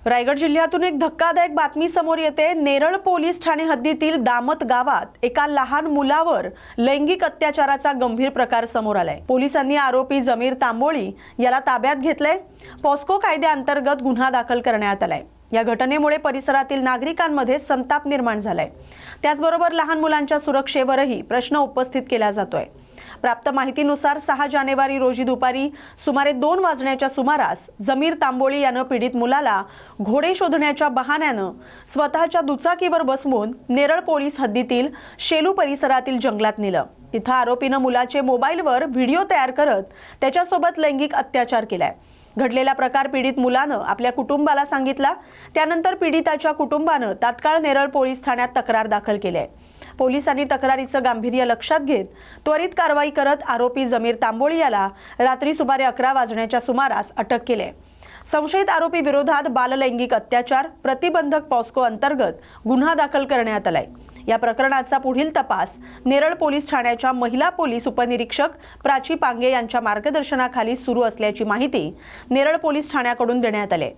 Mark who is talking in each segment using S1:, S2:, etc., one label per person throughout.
S1: रायगड जिल्ह्यातून एक धक्कादायक बातमी समोर येते। नेरळ पोलीस ठाणे हद्दीतील दामत गावात एका लहान मुलावर लैंगिक अत्याचाराचा गंभीर प्रकार समोर आलाय। पोलिसांनी आरोपी जमीर तांबोळी याला ताब्यात घेतलंय। पॉस्को कायद्याअंतर्गत गुन्हा दाखल करण्यात आलाय। या घटनेमुळे परिसरातील नागरिकांमध्ये संताप निर्माण झालाय। त्याचबरोबर लहान मुलांच्या सुरक्षेवरही प्रश्न उपस्थित केला जातोय। प्राप्त माहितीनुसार 6 जानेवारी रोजी दुपारी सुमारे 2 वाजण्याच्या सुमारास जमीर तांबोळी यानं पीडित मुलाला घोडे शोधण्याच्या बहाण्यानं स्वतःच्या दुचाकीवर बसवून नेरळ पोलीस हद्दीतील शेलू परिसरातील जंगलात नेलं। तिथं आरोपीनं मुलाचे मोबाईलवर व्हिडिओ तयार करत त्याच्यासोबत लैंगिक अत्याचार केलाय। घडलेला प्रकार पीडित मुलानं आपल्या कुटुंबाला सांगितला। त्यानंतर पीडिताच्या कुटुंबानं तात्काळ नेरळ पोलीस ठाण्यात तक्रार दाखल केली आहे। पोलिसांनी तक्रारीचं गांभीर्य लक्षात घेत त्वरित कारवाई करत आरोपी जमीर तांबोळी याला रात्री सुमारे 11 वाजण्याच्या सुमारास अटक केली आहे। संशयित आरोपी विरोधात बाललैंगिक अत्याचार प्रतिबंधक पॉस्को अंतर्गत गुन्हा दाखल करण्यात आलाय। या प्रकरणाचा पुढील तपास नेरळ पोलीस ठाण्याच्या महिला पोलीस उपनिरीक्षक प्राची पांगे यांच्या मार्गदर्शनाखाली सुरू असल्याची माहिती नेरळ पोलीस ठाण्याकडून देण्यात आली।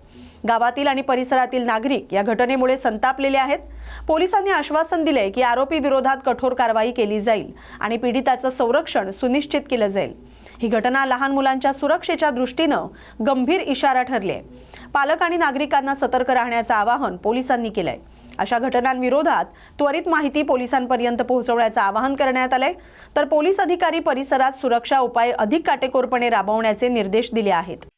S1: गावातील आणि परिसरातील नागरिक या घटनेमुळे संतापलेले आहेत। पोलिसांनी आश्वासन दिले की आरोपी विरोधात कठोर कारवाई केली जाईल आणि पीडिताचं संरक्षण सुनिश्चित केलं जाईल। ही घटना लहान मुलांच्या सुरक्षेच्या दृष्टीनं गंभीर इशारा ठरले। पालक आणि नागरिकांना सतर्क राहण्याचं आवाहन पोलिसांनी केलंय। अशा घटनांविरोधात त्वरित माहिती पोलिसांपर्यंत पोहोचवण्याचं आवाहन करण्यात आलंय। तर पोलीस अधिकारी परिसरात सुरक्षा उपाय अधिक काटेकोरपणे राबवण्याचे निर्देश दिले आहेत।